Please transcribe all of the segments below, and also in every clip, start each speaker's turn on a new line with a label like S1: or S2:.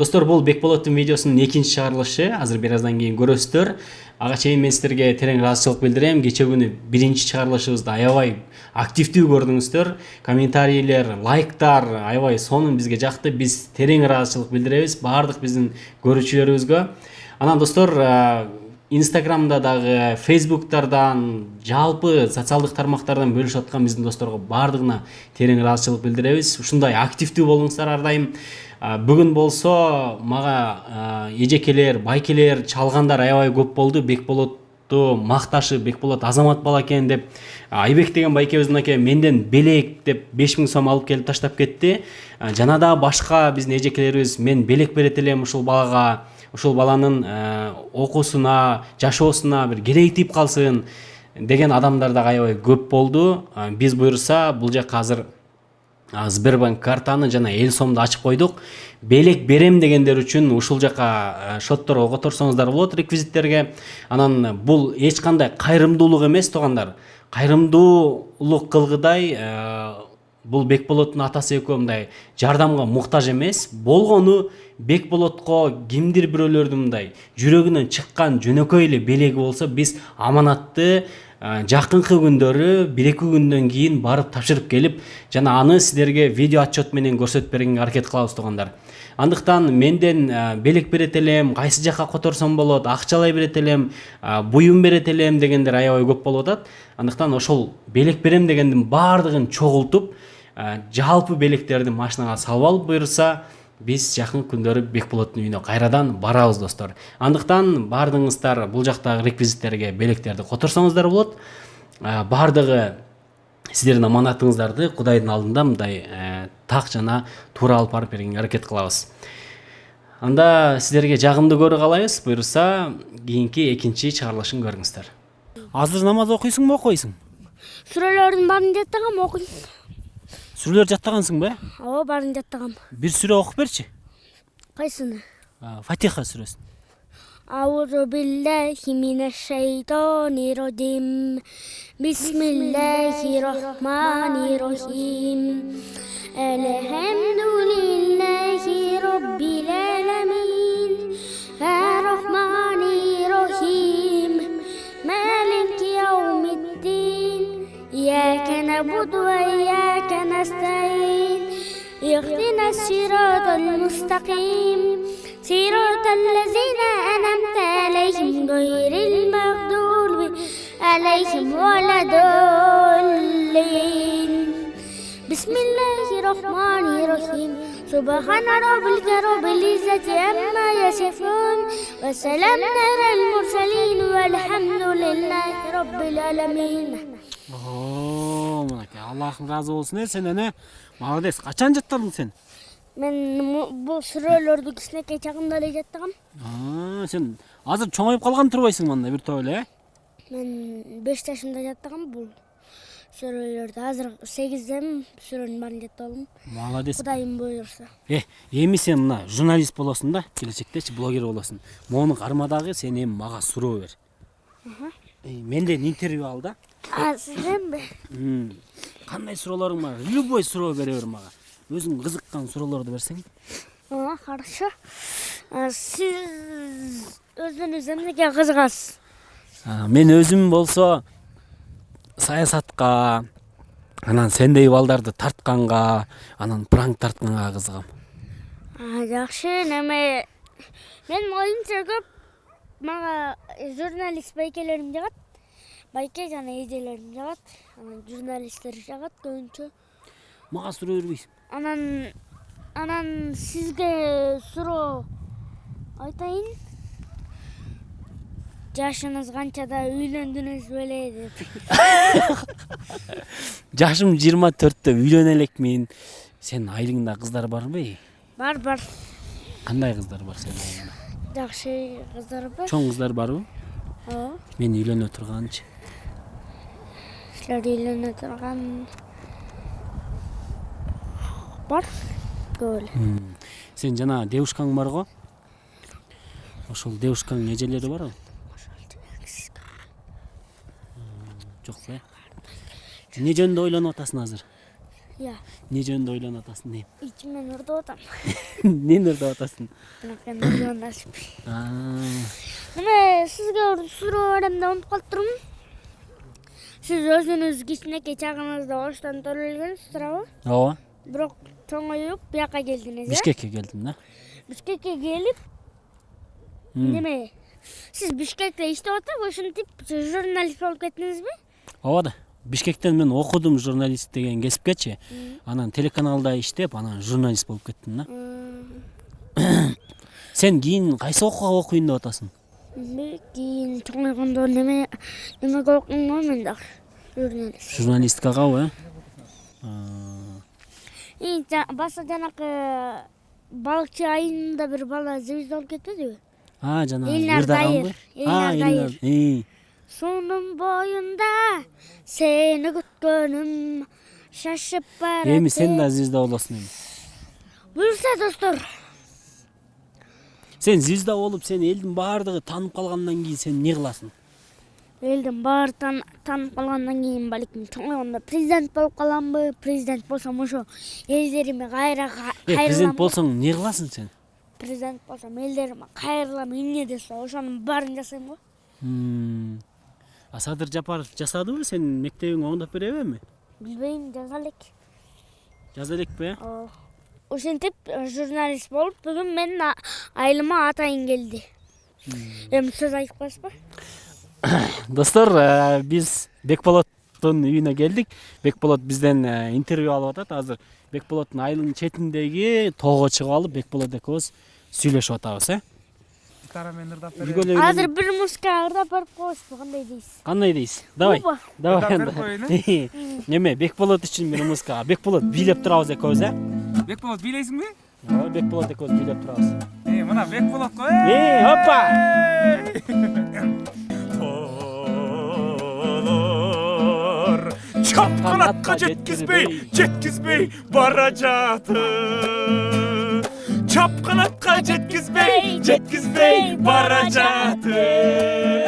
S1: Достор, бул Бекболоттун видеосунун экинчи чыгарылышы. Азыр бир аздан кийин көрөсүздөр. Ага чейин мен силерге терең ыраазычылык билдирем. Кече күнү биринчи чыгарылышыбызды аябай активдүү көрдүңүздөр. Комментарийлер, лайктар аябай сонун бизге жакты. Биз терең ыраазычылык билдиребиз баардык биздин көрүүчүлөрүбүзгө. Анан достор, Инстаграмда дагы, Фейсбуктардан, жалпы социалдык тармактардан бөлүшүп аткан биздин досторго баардыгына терең ыраазычылык билдиребиз. Ушундай активдүү болуңуздар ар дайым. Бүгүн болсо мага эжекелер, байкелер, чалгандар аябай көп болду. Бекболотту макташып, Бекболот азамат бала экен деп, Айбек деген байкебиз мынакей менден белек деп 5000 сом алып келип таштап кетти. Жана да башка биздин эжекелерибиз мен белек берет элем ушул балага, ушул баланын окуусуна, жашоосуна бир кереги тип калсын деген адамдар да аябай көп болду. Биз буйрса бул жакка азыр Сбербанк картаны жана эл сомду ачып койдук. Белек берем дегендер үчүн ушул жака шотторго которсоңуздар болот, реквизиттерге. Анан бул эч кандай кайрымдуулук эмес, туугандар. Кайрымдуулук кылгыдай бул Бекболоттун атасы экөө мындай жардамга муктаж эмес. Болгону Бекболотко кимдир бирөөлөрдүн мындай жүрөгүнөн чыккан жөнөкөй эле белеги болсо, биз аманатты жакынкы күндөрү 1-2 күндөн кийин барып тапшырып келип, жана аны силерге видео отчет менен көрсөтүп бергенге аракет кылабыз, туугандар. Андыктан менден белек берет элем, кайсы жакка которсом болот, акчалай берет элем, буюм берет элем дегендер аябай көп болуп атат. Андыктан ошол белек берем дегендин баардыгын чогултуп, жалпы белектерди машинага салып алып буйрса, биз жакын күндөрү Бекболоттун үйүнө кайрадан барабыз, достор. Андыктан баардыгыңыздар бул жактагы реквизиттерге белектерди которсоңуздар болот. Баардыгы сиздердин аманатыңыздарды Кудайдын алдында мындай так жана туура алып барып бергенге аракет кылабыз. Анда сиздерге жагымдуу көрүү каалайбыз. Буйрса кийинки экинчи чыгарылышын көрүңүздөр. Азыр намаз окуйсуңбу, окуйсуң?
S2: Сүрөлөрдүн баарын жаттагам, окуйм.
S1: Сүрөлөр жаттагансыңбы?
S2: Ооба, баарын жаттагам.
S1: Бир сүрө окуп берчи.
S2: Кайсыны?
S1: Фатиха сүрөсүн.
S2: Ауzu billahi mineşşeytanirracim. Bismillahirrahmanirrahim. Elhamdülillahi rabbil alamin. Errahmanirrahim. Maliki yevmiddin. İyyâke na'budu ve iyyâke nestaîn. İhdinas sıratal mustaqim. صراط الذين أنعمت عليهم غير المغضوب عليهم ولا الضالين. بسم الله الرحمن الرحيم. سبحان ربك رب العزة عما يصفون وسلام على المرسلين والحمد لله رب العالمين.
S1: Аллахым разы болсын. Сен эне молодец. Качан жаттадың сен?
S2: Мен бул сүрөлөрдү кичинекей чагымда эле жаттагам.
S1: Сен азыр чоңоюп калган турбайсың мында бир топ эле?
S2: Мен 5 жашымда жаттагам бул сүрөлөрдү. Азыр 8дем, сүрөнүн баарын жаттап алдым.
S1: Молодец.
S2: Кудайым буйрса.
S1: Эми сен мына журналист болосуң да, келечектечи блогер болосуң. Мону кармадагы сен эми мага суроо бер. Менден интервью ал да.
S2: Сизденби?
S1: Кандай суроолоруң бар? Любой суроо бере бер мага. Өзүң кызыккан суроолорду берсең.
S2: Хорошо. Сиз өзүңүз эмнеге кызыгасыз?
S1: Мен өзүм болсо саясатка, анан сендей балдарды тартканга, анан пранк тартканга кызыгам.
S2: Жакшы, неме мен оюмча көп мага журналист байкелерим жагат. Байке жана эжелерим жагат. Анан журналисттер жагат көбүнчө.
S1: Мага суроо бербейсиң?
S2: Анан сизге суроо айтайын. Жашыңыз канчада, үйлөндүңүз беле деп.
S1: Жашым 24-тө, үйлөнө элекмин. Сен айылыңда кыздар барбы?
S2: Бар.
S1: Кандай кыздар бар сенин айылыңда?
S2: Жакшы кыздар бар.
S1: Чоң кыздар барбы?
S2: Ооба.
S1: Мен үйлөнө турганчы.
S2: Силер үйлөнө турган бар. Көп эле.
S1: Сен жана девушкаң барго? Ошол девушкаң эжелери барбы? Жок, эмне жөнүндө ойлонуп атасың азыр?
S2: Iya.
S1: Не жөнүндө ойлонуп атасың дейм.
S2: İçimden orada otam.
S1: Эмнени ырдап атасың?
S2: Bırakın oradan nasip.
S1: Аа.
S2: Sizge soru öğrendim de unutup kalıptırım. Siz özünüz kişineki çağınızda oştan törülgensiniz abi.
S1: Ооба.
S2: Biroq toңoюп buyaka geldiniz ya.
S1: Бишкекке келдим да.
S2: Bishkekке gelip neme? Siz Bishkekte иштеп атып, ошентип журналист болуп кеттиңизби?
S1: Ооба да. Бишкектен мен окудум журналист деген кесипкечи. Анан телеканалда иштеп, анан журналист болуп кеттим да. Сен кийин кайсы окууга окуйн деп атасың?
S2: Кийин чоңойгондо немеге окуйм мен дагы. Журналист.
S1: Журналисткага,
S2: Баса жанакы балыкчы айында бир бала звезда болуп кетпедиби?
S1: Жана
S2: Элнар Дайыр.
S1: Элнар Дайыр.
S2: Сонун боюнда сени күткөнүм шашып барат.
S1: Эми сен да звезда болосуң эми.
S2: Буюрса достор.
S1: Сен звезда болуп, сен элдин баардыгы таанып калгандан кийин сен эмне кыласың?
S2: Элдин баары таанып калгандан кийин балким чоңойгондо президент болуп каламбы? Президент болсом ошо элдериме кайра
S1: Президент болсоң эмне кыласың сен?
S2: Президент болсом элдериме кайрылам, эмне десе ошонун баарын жасайм го.
S1: Садыр Жапаров жасадыбы? Сен мектебиң оңдоп береби эми?
S2: Билбейм, жаза элек.
S1: Жаза элекпи?
S2: Ошентип журналист болуп, бүгүн менин айылыма атайын келди. Эми сөз айтып коесузбу?
S1: Достор, биз Бекболоттун үйүнө келдик. Бекболот бизден интервью алып атат. Азыр Бекболоттун айылынын четиндеги тоого чыгып алып, Бекболот экөөбүз сүйлөшүп атабыз,
S3: Гитара менен ырдап берем.
S2: Азыр бир музыка ырдап берип коесузбу, кандай дейсиз?
S1: Кандай дейсиз? Давай. Давай.
S3: Ырдап берип коеюн,
S1: Неме, Бекболот үчүн бир музыка. Бекболот бийлеп турабыз экөөбүз,
S3: Бекболот бийлейсиңби?
S1: Ооба, Бекболот экөөбүз бийлеп турабыз.
S3: Мына Бекболот го.
S1: Хоппа!
S3: Çapkanatка жеткизбей бара жатты. Çapkanatка жеткизбей бара жатты.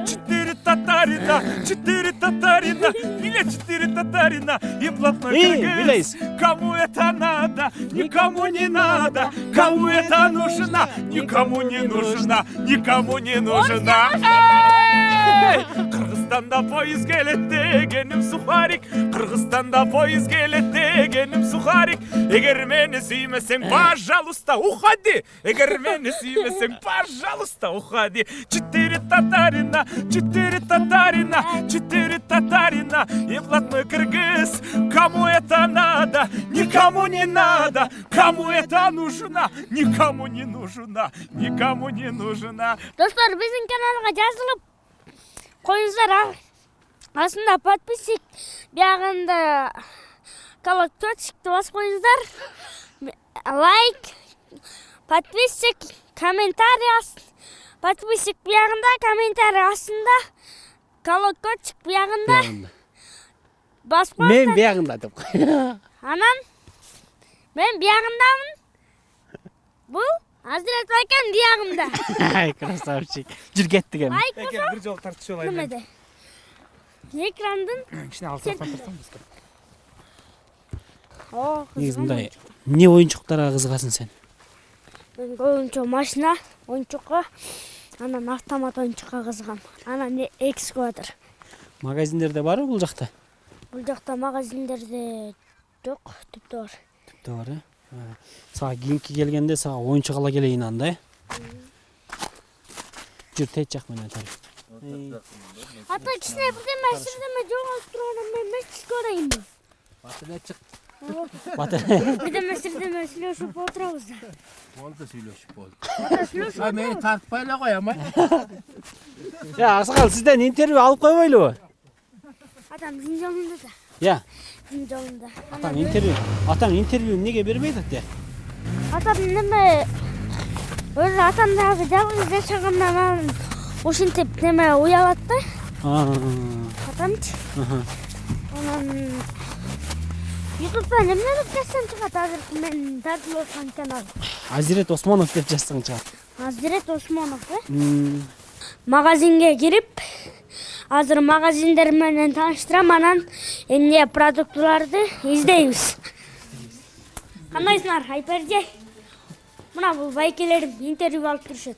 S3: Четыре татарина, или четыре татарина, и блатной кыргыз. Кому это надо, никому не надо. Кому это нужно, никому не нужно, никому не нужно. Кыргызстанда поезд келет дегеним сухарик. Кыргызстанда поезд келет дегеним сухарик. Эгер мени сүймесең, пожалуйста, уходи. Эгер мени сүймесең, пожалуйста, уходи. Четыре татарина, и блатной кыргыз. Кому это надо, никому не надо. Кому это нужно, никому не нужно, никому не нужно.
S2: Достор, биздин каналга жазылып коюңуздар. Астында подписчик, биягында колокольчикти басып коюңуздар. Лайк, подписчик, комментарий подписчик биягында, комментарий астында, колокольчик биягында. Басып коюңуздар.
S1: Мен биягында деп.
S2: Анан мен биягындамын. Бул Азирет Байкан биягында.
S1: Ай, красавчик. Жүр кеттик эми.
S2: Лайк
S3: Эгер
S2: болсо
S3: бир жолу тартышып алайын.
S2: немеде? Экрандын
S3: Кичине алсактан тартсам
S1: Негизи мындай эмне оюнчуктарга кызыгасың сен?
S2: Мен көбүнчө машина оюнчукка, анан автомат оюнчукка кызыгам. Анан экскаватор.
S1: Магазиндерде барбы бул жакта?
S2: Бул жакта магазиндерде жок, түптө бар.
S1: Түптө бар, Сага кийинки келгенде сага оюнчук ала келейин анда, Жүр, тет жак менен атайын.
S2: Ата кичине бирдеме жоголуп тургандан мен мектепке барайынбы?
S1: Батырда чык.
S2: Бирдеме сүйлөшүп отурабыз да.
S4: Болду сүйлөшүп болду.
S2: Сүйлөшүп
S4: Мени тартпай эле коем.
S1: Аксакал, сизден интервью алып койбойлубу?
S2: Атам биздин жолунда да. Биздин жолунда.
S1: Атаң интервью эмнеге бербейт атты?
S2: Атам неме өзү атам дагы жалгыз жашагандан анан ошентип неме уялат да. Атамчы. Анан YouTube'da эмне деп жазсаң чыгат азыр мен тартып аткан канал.
S1: Азирет Осмонов деп жазсаң чыгат.
S2: Азирет Осмонов, Магазинге кирип, азыр магазиндер менен тааныштырам, анан эмне продуктыларды издейбиз. Кандайсыңар, Айперже? Мына бул байкелерим интервью алып турушат.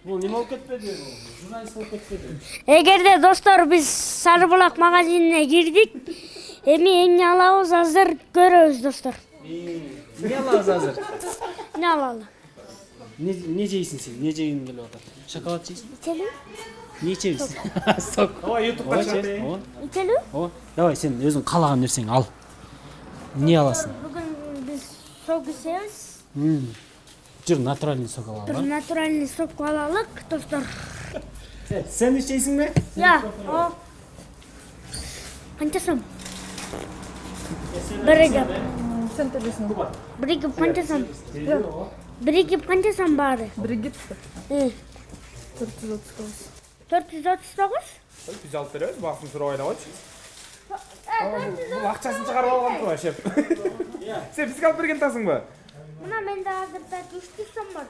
S1: Бул неме болуп кетпеди? Журналист болуп кетпеди?
S2: Эгерде достор биз Сары Булак магазинине кирдик, эми эмне алабыз азыр көрөбүз достор.
S1: Не алабыз азыр?
S2: Не алалы?
S1: Не жейсиң сен? Не жегиң келип атат? Шоколад жейсиң?
S2: Ичелүү?
S1: Не ичебиз? Сок.
S3: Ой, ютубка чыкты.
S2: Ичелүү?
S1: О, давай сен өзүң каалаган нерсеңи ал. Не аласың?
S2: Бүгүн биз сок ичебиз.
S1: Жүр, натуральный сок алалы.
S2: Бир натуральный сок алалык, достор.
S1: Сен ичесиңби?
S2: Я, о. Канча сом? Биригип.
S5: Sen төлөсүң.
S2: Биригип канча сом? Биригип канча сом баары?
S5: Бригит 439.
S2: 439?
S3: Biz alıp berебиз, багсын сурап айнабычы. Бул акчасын чыгарып алган го, шеф. Сен бизге алып берген тасыңбы?
S2: Мына менде азырда 300 сом бар.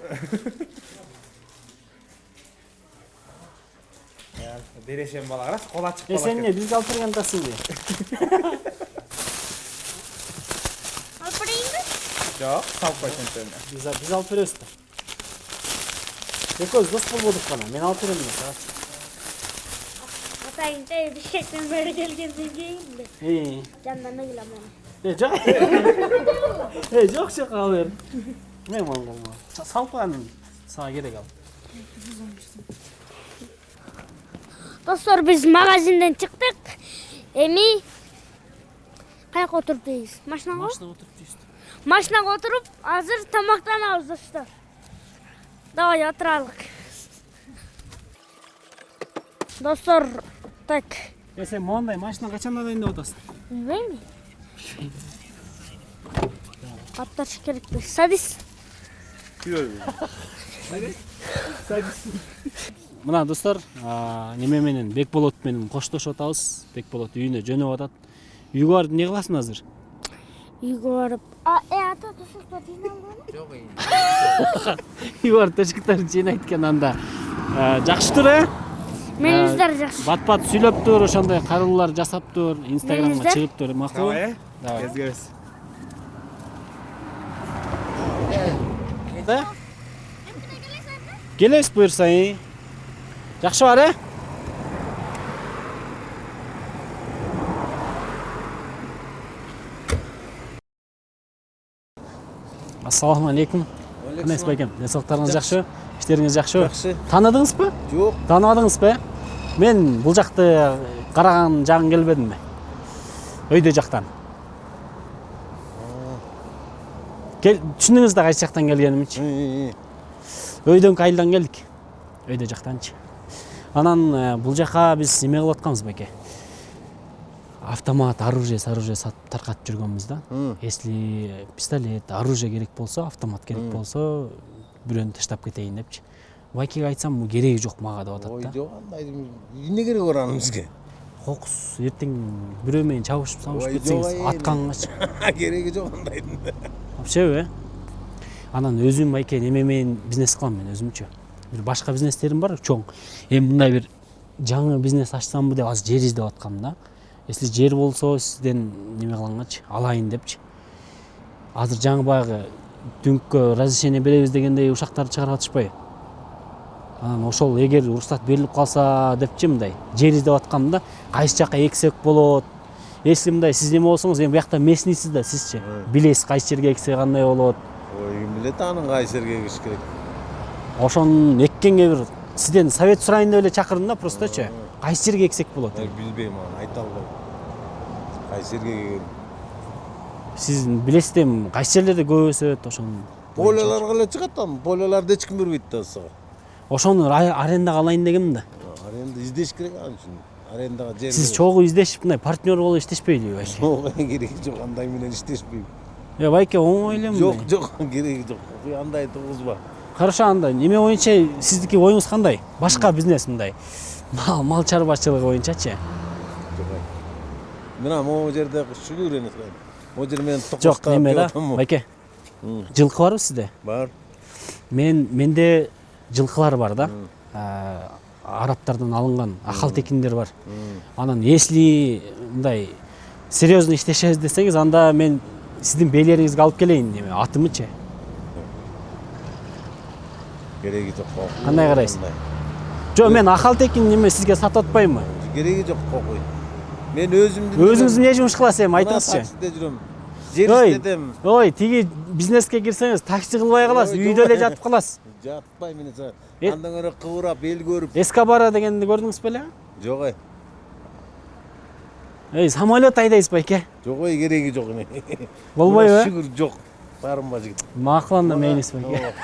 S3: Берешем бала, караш, кол ачык
S1: Сен
S3: бала.
S1: эмне бизге алып берген тасыңбы?
S2: Алып берейинби?
S3: Жок, салып кой сен.
S1: Биз алып беребиз да. Экөөбүз дос болбодук гана. Мен алып берем да.
S2: Атайын тээ бишектен бери келгенден кийинби? Жандан ыйлам аны.
S1: Жок. Жок жок ал бер. Мен алгам. Салып койган сага керек ал.
S2: Достор, биз магазинден чыктык. Эми каяка отуруп дейбиз? Машинага?
S1: Машинага отуруп дейбиз.
S2: Машинага отуруп, азыр тамактанабыз, достор. Давай отуралык. Достор, так.
S1: Сен мондай машина качан дайындап атасың?
S2: Билбейм. Катташ керекпи? Садис.
S1: Мына достор, неме менен Бекболот менен коштошуп атабыз. Бекболот үйүнө жөнөп атат. Үйгө барып эмне кыласың азыр?
S2: Үйгө барып, ата тушуктар жыйналдыбы?
S4: Жок эйин.
S1: Үйгө барып төшүктөрүн жыйнайт экен анда. Жакшытыр,
S2: Меніңіздер жақсы.
S1: Бат-бат сүйлөптүр, ошондой карылуулар жасаптыр, Инстаграмга
S2: Меніңіздер?
S1: чыгыптыр, макул?
S3: Давай, кезгебиз.
S1: Да? Келебиз буюрса, жакшы бар, Ассаламу алейкум. Кандайсыз байкем? Денсаулыктарыңыз жакшыбы? Иштериңиз жакшыбы?
S4: Жакшы.
S1: Таныдыңызбы?
S4: Жок.
S1: Тааныбадыңызбы? Мен бул жакты караган жагын келбедимби? Өйдө жактан. Түшүндүңүз да кайсы жактан келгенимчи? Өйдөн кайылдан келдик. Өйдө жактанчы. Анан бул жака биз эме кылып атканбыз байке. Автомат, оружие сатып таркатып жүргөнбүз да. Если пистолет, оружие керек болсо, автомат керек болсо, бирөөнү таштап кетейин депчи. Байкеге айтсам, бул кереги жок мага деп атат да.
S4: Ой, жок андай. Эмне керек бар анын бизге?
S1: Кокус эртең бирөө менен чабышып
S4: Ой,
S1: кетсеңиз,
S4: жок,
S1: аткангачы.
S4: Кереги жок андайдын.
S1: Вообще, анан өзүм байке неме менен бизнес кылам мен өзүмчө. Бир башка бизнестерим бар, чоң. Эми мындай бир жаңы бизнес ачсамбы деп азыр жер издеп аткам да. Если жер болсо сизден неме кылгангачы, алайын депчи. Азыр жаңы баягы түнккө разрешение беребиз дегендей ушактарды чыгарып атышпайбы? Анан ошол эгер уруксат берилип калса депчи мындай жер издеп аткам да, кайсы жака эксек болот. Если мындай сиз неме болсоңуз, эми буякта местныйсиз да сизчи. Билесиз кайсы жерге эксе кандай болот.
S4: Ой, ким билет анын кайсы жерге экиш керек.
S1: Ошон эккенге бир сизден совет сурайын деп эле чакырдым да, просточу. Кайсы жерге эксек болот?
S4: Билбейм аны, айта албайм. Кайсы жерге эккен.
S1: Сиз билесиз эми кайсы жерлерде көп өсөт, ошону.
S4: Поляларга эле чыгат там. Поляларды эч ким бербейт да сага.
S1: Ошону арендага алайын дегем да.
S4: Аренда издеш керек анын үчүн. Арендаға жер.
S1: Сиз чогуу издешип мындай партнер болуп иштешпейбиби байке?
S4: Жок, кереги жок, андай менен иштешпейм.
S1: Байке оңой эле
S4: Жок,
S1: мындай.
S4: жок, кереги жок. Андай тургузба.
S1: Хорошо, анда неме боюнча сиздики оюңуз кандай? Башка бизнес мындай. Мал чарбачылыгы боюнчачы.
S4: Жок. Мына могу жерде шүгүр эне кылайын. Могу жер менен
S1: Жок,
S4: токостап
S1: неме да,
S4: жатамбы?
S1: байке. Жылкы барбы сизде?
S4: Бар.
S1: Менде жылкылар бар да. арабтардан алынган акал-текиндер бар. Анан если мындай серьезно иштешебиз десеңиз, анда мен сиздин бээлериңизге алып келейин, неме атымычы.
S4: Кереги жок.
S1: Кандай карайсыз? Жок, мен акал-текин неме сизге сатып атпаймынбы?
S4: Кереги жок кокуй. Мен өзүмдүн
S1: Өзүңүз эмне жумуш кыласыз эми, айтыңызчы.
S4: Таксиде жүрөм. Жер иштедим.
S1: Ой, тиги бизнеске кирсеңиз такси кылбай каласыз, үйдө эле жатып каласыз.
S4: Жатпай мен андан көрө кыбырап эл көрүп.
S1: Эскобара дегенди көрдүңүз беле?
S4: Жок
S1: Самолет айдайсыз байке?
S4: Жок кереги жок эне.
S1: Болбойбу?
S4: Шүгүр жок. Барымба жигит.
S1: Макул анда мейнис байке.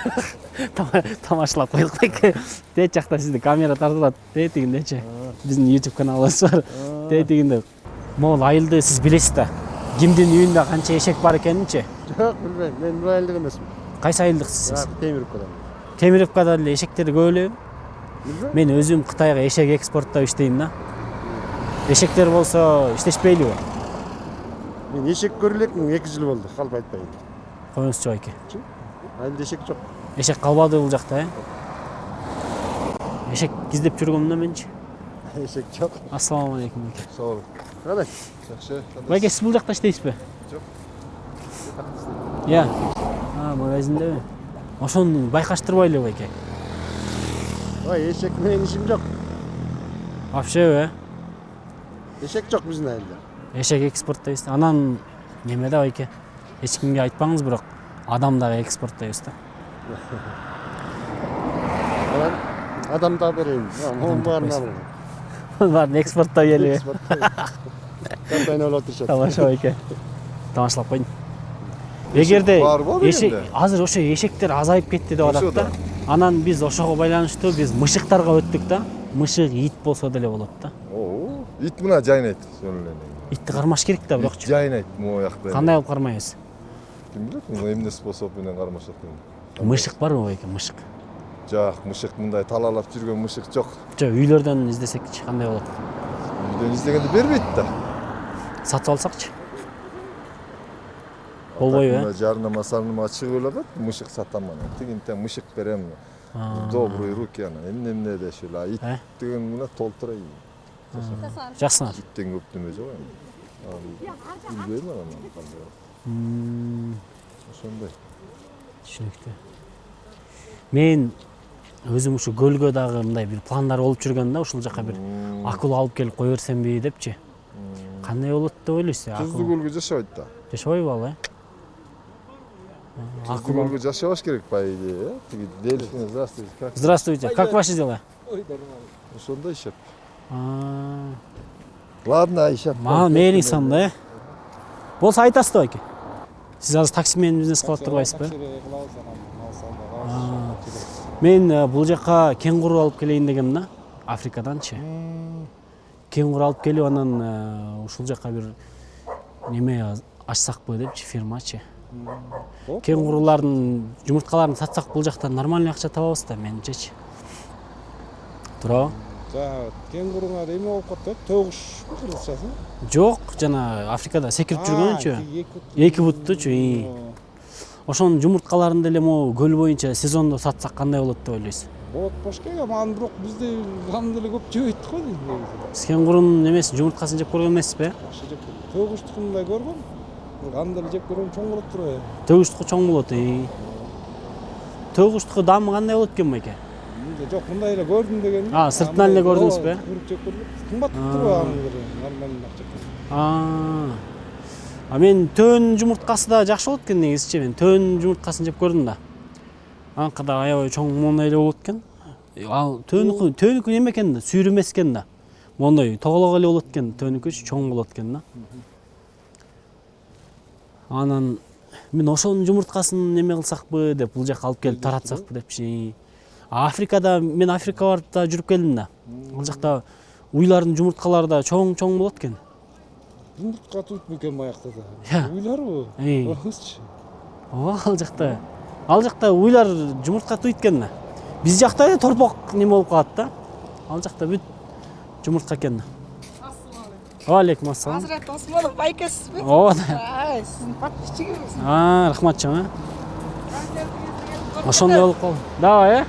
S1: Тамашалап койдук байке. Тет жакта сизди камера тартылат. Тетигиндечи. Биздин YouTube каналыбыз бар. Тетигинде. Могул айылды сиз билесиз да. Кимдин үйүндө канча эшек бар экенинчи?
S6: Жок, билбейм. Мен бул айылдык эмесмин.
S1: Кайсы айылдыксыз сиз?
S6: Темирковдон.
S1: Темировкада эле эшектер көп элеби? Мен өзүм Кытайга эшек экспорттоп иштейм да. Эшектер болсо иштешпейлиби?
S6: Мен эшек көрүлекмин 2 жыл болду, калп айтпайын.
S1: Коюңузчу байке.
S6: Айылда эшек жок.
S1: Эшек калбады бул жакта, Эшек издеп жүргөм да менчи.
S6: Эшек жок.
S1: Ассаламу алейкум байке.
S6: Сау болуң. Кандай? Жакшы.
S1: Байке, сиз бул жакта иштейсизби?
S6: Жок.
S1: Иә. Магазиндеби? Ошону байкаштырбайлы байке.
S6: Ой, эшек менен ишим жок.
S1: Вообще,
S6: Эшек жок биздин айылда.
S1: эшек экспорттойбуз. Анан неме да байке? Эч кимге айтпаңыз, бирок адам дагы экспорттойбуз да.
S6: Анан адам да берейин. Монун баарын алып.
S1: Баарын экспорттоп келиби?
S6: Кандай болуп турушат.
S1: Тамаша байке. Тамашалап койдум. Эгерде азыр ошо эшектер азайып кетти деп атат да. Анан биз ошого байланыштуу биз мышыктарга өттүк да. Мышык, ит болсо деле болот да.
S7: Ит мына жайнайт.
S1: Итти кармаш керек да, бирокчу.
S7: Жайнайт могу жакта.
S1: Кандай кылып кармайбыз?
S7: Ким билет, эмне способ менен кармашат.
S1: Мышык барбы байке, мышык?
S7: Жок, мышык мындай талаалап жүргөн мышык жок.
S1: Жок, үйлөрдөн издесекчи кандай болот?
S7: Үйдөн издегенди бербейт да.
S1: Сатып алсакчы? Болбойбу,
S7: жарнама салынма чыгып эле калат, мышык сатаман. Тигинтен мышык берем. Добрые руки ана. Эмне дешила, ит деген мына толтурай.
S1: Жакшы.
S7: Иттен көп неме жок. Билбейм анан кандай. Ошондой.
S1: Түшүнүктүү. Мен өзүм ушу көлгө дагы мындай бир пландар болуп жүргөн да, ушул жака бир акул алып келип кое берсемби депчи. Кандай болот деп ойлойсуз?
S7: Туздуу көлгө жашабайт да.
S1: Жашабайбы ал,
S7: Туздуу көлгө жашабаш керек по идее, Тиги дельфин, здравствуйте.
S1: Здравствуйте. Как ваши дела?
S7: Ошондой ишеп. Ладно, ишеп.
S1: Мейли сан да. Болсо айтасыз да байке. Сиз азыр такси менен бизнес кылып турбайсызбы? Мен бул жака кенгуру алып келейин дегем да, Африкаданчы. Кенгуру алып келип анан ушул жака бир неме ачсакпы депчи, фирмачы. Кенгурулардын жумурткаларын сатсак бул жактан нормальный акча табабыз да, менимчечи. Туурабы?
S6: Кенгуруңар эме болуп калат, тогуш кыргызчасы.
S1: Жок, жана Африкада секирип жүргөнчү. 2 буттучу. Ошонун жумурткаларын деле могу көл боюнча сезондо сатсак кандай болот деп ойлойсуз?
S6: Болот башка, анан бирок бизде аны деле көп жебейт го дейм.
S1: Сиз кенгурунун немесин, жумурткасын жеп көргөн эмессизби?
S6: Тогуштукундай көргөм. Аны деле жеп көргөм, чоң болот турбайбы?
S1: Тогуштуку чоң болот. Тогуштуку дамы кандай болот экен байке?
S6: Жок, мындай эле көрдүм деген.
S1: Сыртынан эле көрдүңүзбү?
S6: Кымбат турбайбы анын бери, нормальный акча.
S1: Мен төн жумурткасы да жакшы болот экен негизичи. Мен төн жумурткасын жеп көрдүм да. Анкы да аябай чоң моундай эле болот экен. Ал төнүкү неме экен да, сүйрү эмес экен да. Моундай тоголок эле болот экен, төнүкүчү чоң болот экен да. Анан мен ошонун жумурткасын неме кылсакпы деп бул жака алып келип таратсакпы депчи. Африкада мен Африкага барып да жүрүп келдим да. Ал жакта уйлардын жумурткалары да чоң болот экен.
S6: Жумуртка туйт экен баягыда да. Уйларбы? Ошчу.
S1: Ал жакта уйлар жумуртка туйт экен да. Биз жакта эле торпок неме болуп калат да. Ал жакта бүт жумуртка экен да. Алейкум ассалам.
S5: Азырет Осмонов байкесизби?
S1: Ооба.
S5: Сиздин подписчигиңиз.
S1: Рахматчы. Ошондой болуп калды. Давай,